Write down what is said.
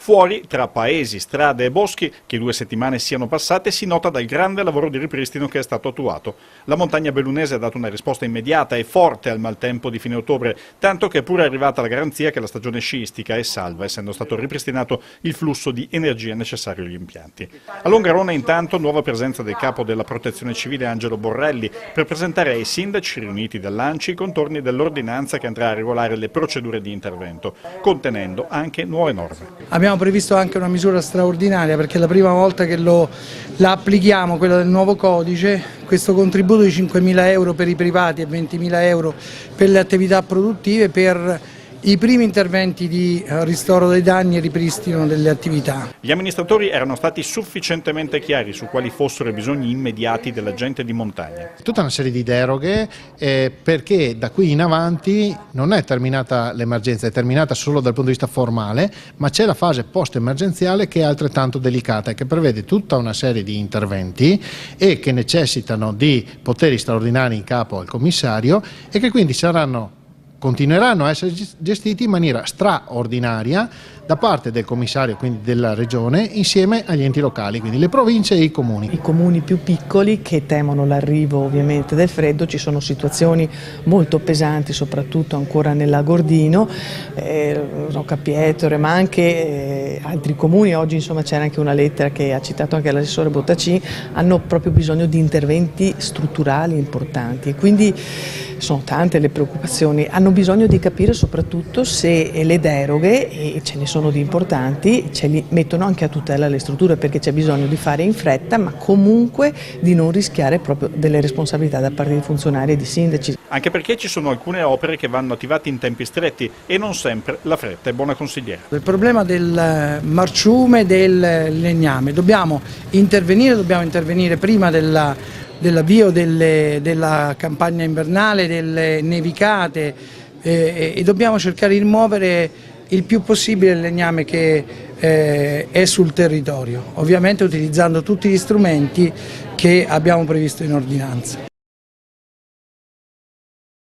Fuori, tra paesi, strade e boschi, che 2 settimane siano passate, si nota dal grande lavoro di ripristino che è stato attuato. La montagna bellunese ha dato una risposta immediata e forte al maltempo di fine ottobre, tanto che è pure arrivata la garanzia che la stagione sciistica è salva, essendo stato ripristinato il flusso di energia necessario agli impianti. A Longarone, intanto, nuova presenza del capo della Protezione Civile Angelo Borrelli per presentare ai sindaci riuniti dall'ANCI i contorni dell'ordinanza che andrà a regolare le procedure di intervento, contenendo anche nuove norme. Abbiamo previsto anche una misura straordinaria perché è la prima volta che la applichiamo, quella del nuovo codice, questo contributo di 5.000 euro per i privati e 20.000 euro per le attività produttive per i primi interventi di ristoro dei danni e ripristino delle attività. Gli amministratori erano stati sufficientemente chiari su quali fossero i bisogni immediati della gente di montagna. Tutta una serie di deroghe perché da qui in avanti non è terminata l'emergenza, è terminata solo dal punto di vista formale, ma c'è la fase post-emergenziale che è altrettanto delicata e che prevede tutta una serie di interventi e che necessitano di poteri straordinari in capo al commissario e che quindi continueranno a essere gestiti in maniera straordinaria da parte del commissario, quindi della regione, insieme agli enti locali, quindi le province e i comuni. I comuni più piccoli che temono l'arrivo ovviamente del freddo, ci sono situazioni molto pesanti, soprattutto ancora nell'Agordino, Roccapietore, ma anche altri comuni. Oggi insomma c'era anche una lettera che ha citato anche l'assessore Bottacci, hanno proprio bisogno di interventi strutturali importanti, quindi sono tante le preoccupazioni, hanno bisogno di capire soprattutto se le deroghe, e ce ne sono di importanti, ce li mettono anche a tutela le strutture, perché c'è bisogno di fare in fretta, ma comunque di non rischiare proprio delle responsabilità da parte di funzionari e di sindaci. Anche perché ci sono alcune opere che vanno attivate in tempi stretti e non sempre la fretta è buona consigliera. Il problema del marciume, del legname, dobbiamo intervenire prima dell'avvio della campagna invernale, delle nevicate e dobbiamo cercare di rimuovere il più possibile il legname che è sul territorio, ovviamente utilizzando tutti gli strumenti che abbiamo previsto in ordinanza.